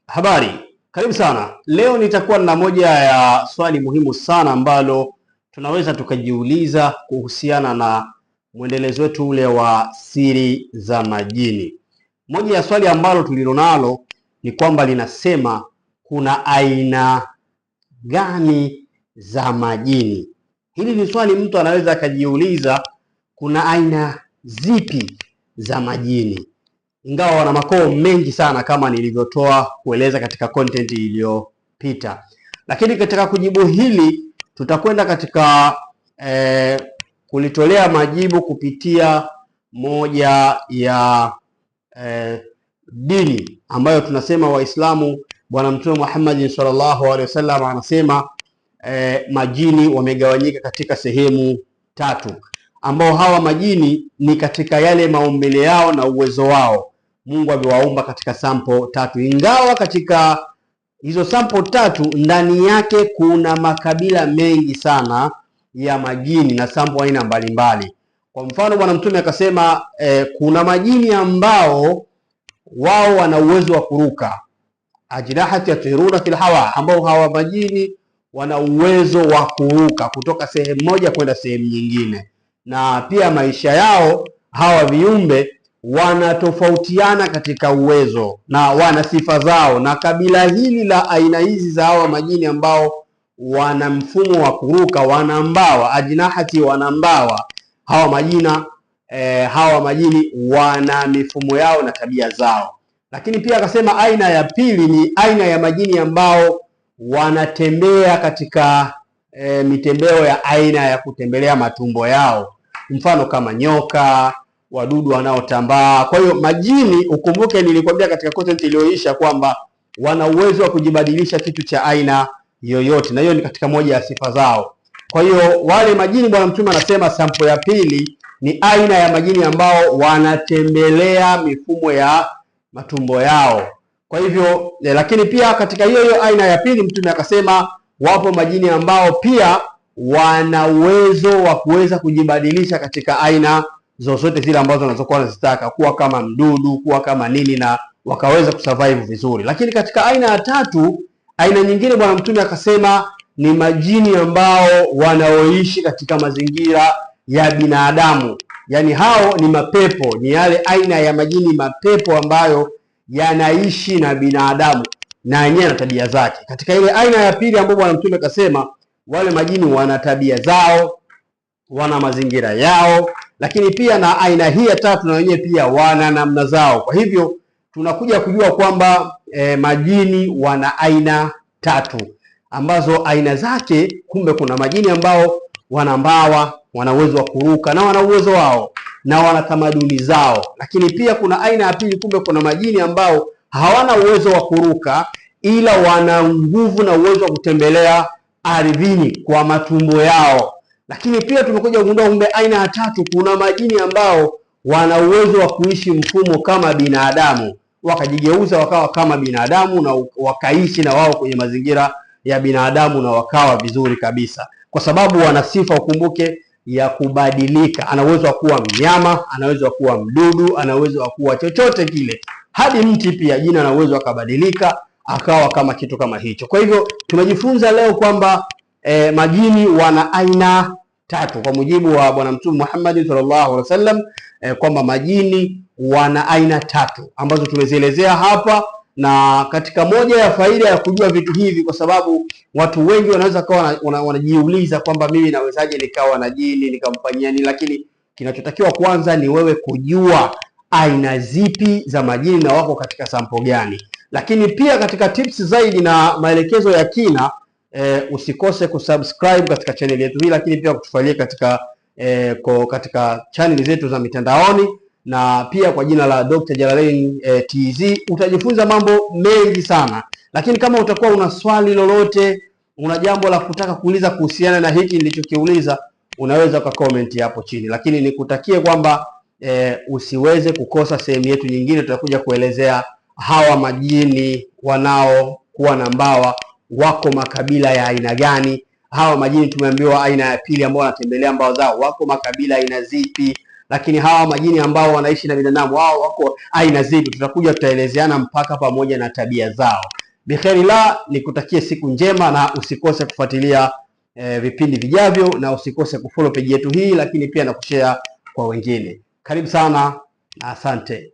Habari, karibu sana. Leo nitakuwa na moja ya swali muhimu sana ambalo tunaweza tukajiuliza kuhusiana na mwendelezo wetu ule wa siri za majini. Moja ya swali ambalo tulilonalo ni kwamba linasema kuna aina gani za majini? Hili ni swali mtu anaweza akajiuliza, kuna aina zipi za majini? Ingawa wana makoo mengi sana kama nilivyotoa kueleza katika content iliyopita, lakini katika kujibu hili tutakwenda katika kulitolea majibu kupitia moja ya dini ambayo tunasema Waislamu. Bwana Mtume Muhammad sallallahu alaihi wasallam anasema majini wamegawanyika katika sehemu tatu, ambao hawa majini ni katika yale maumbile yao na uwezo wao. Mungu amewaumba katika sampo tatu, ingawa katika hizo sampo tatu ndani yake kuna makabila mengi sana ya majini na sampo aina mbalimbali. Kwa mfano, Bwana Mtume akasema kuna majini ambao wao wana uwezo wa kuruka, ajnahati yatiruna fil hawa, ambao hawa majini wana uwezo wa kuruka kutoka sehemu moja kwenda sehemu nyingine, na pia maisha yao hawa viumbe wanatofautiana katika uwezo na wana sifa zao. Na kabila hili la aina hizi za hawa majini ambao wana mfumo wa kuruka, wana mbawa, ajnahati, wana mbawa, hawa majini wana mifumo yao na tabia zao. Lakini pia akasema aina ya pili ni aina ya majini ambao wanatembea katika mitembeo ya aina ya kutembelea matumbo yao, mfano kama nyoka, wadudu wanaotambaa. Kwa hiyo majini, ukumbuke nilikwambia katika content iliyoisha kwamba wana uwezo wa kujibadilisha kitu cha aina yoyote, na hiyo ni katika moja ya sifa zao. Kwa hiyo wale majini, Bwana Mtume anasema sampo ya pili ni aina ya majini ambao wanatembelea mifumo ya matumbo yao. Kwa hivyo lakini pia katika hiyo aina ya pili Mtume akasema wapo majini ambao pia wana uwezo wa kuweza kujibadilisha katika aina zozote zile ambazo wanazokuwa wanazitaka, kuwa kama mdudu, kuwa kama nini, na wakaweza kusurvive vizuri. Lakini katika aina ya tatu, aina nyingine, Bwana Mtume akasema ni majini ambao wanaoishi katika mazingira ya binadamu. Yaani hao ni mapepo, ni yale aina ya majini mapepo ambayo yanaishi na binadamu na yenyewe na tabia zake. Katika ile aina ya pili ambayo Bwana Mtume akasema wale majini wana tabia zao, wana mazingira yao, lakini pia na aina hii ya tatu na wenyewe pia wana namna zao. Kwa hivyo tunakuja kujua kwamba majini wana aina tatu, ambazo aina zake, kumbe kuna majini ambao wana mbawa, wana uwezo wa kuruka na wana uwezo wao na wana tamaduni zao. Lakini pia kuna aina ya pili, kumbe kuna majini ambao hawana uwezo wa kuruka, ila wana nguvu na uwezo wa kutembelea ardhini kwa matumbo yao. Lakini pia tumekuja kugundua kumbe aina ya tatu, kuna majini ambao wana uwezo wa kuishi mfumo kama binadamu, wakajigeuza wakawa kama binadamu na wakaishi na wao kwenye mazingira ya binadamu na wakawa vizuri kabisa, kwa sababu wana sifa, ukumbuke, ya kubadilika. Ana uwezo wa kuwa mnyama, ana uwezo wa kuwa mdudu, ana uwezo wa kuwa chochote kile, hadi mti pia jina ana uwezo akabadilika akawa kama kitu kama hicho. Kwa hivyo tumejifunza leo kwamba majini wana aina tatu kwa mujibu wa Bwana Mtume Muhammad sallallahu alaihi wasallam, kwamba majini wana aina tatu ambazo tumezielezea hapa. Na katika moja ya faida ya kujua vitu hivi, kwa sababu watu wengi wanaweza kuwa wanajiuliza kwamba mimi nawezaje nikawa na jini nikamfanyia nini, lakini kinachotakiwa kwanza ni wewe kujua aina zipi za majini na wako katika sampo gani. Lakini pia katika tips zaidi na maelekezo ya kina, usikose kusubscribe katika channel yetu hii, lakini pia kutufuatilia katika channel zetu za mitandaoni, na pia kwa jina la Dr. Jalalain TZ. Utajifunza mambo mengi sana. Lakini kama utakuwa una swali lolote, una jambo la kutaka kuuliza kuhusiana na hiki nilichokiuliza, unaweza comment hapo chini. Lakini nikutakie kwamba usiweze kukosa sehemu yetu nyingine. Tutakuja kuelezea hawa majini wanaokuwa na mbawa wako makabila ya aina gani. Hawa majini tumeambiwa aina ya pili ambao wanatembelea mbawa zao wako makabila aina zipi. Lakini hawa majini ambao wanaishi na binadamu wao wako aina zipi, tutakuja tutaelezeana mpaka pamoja na tabia zao. Bikheri la, nikutakie siku njema na usikose kufuatilia vipindi vijavyo, na usikose kufollow page yetu hii, lakini pia na kushare kwa wengine. Karibu sana na asante.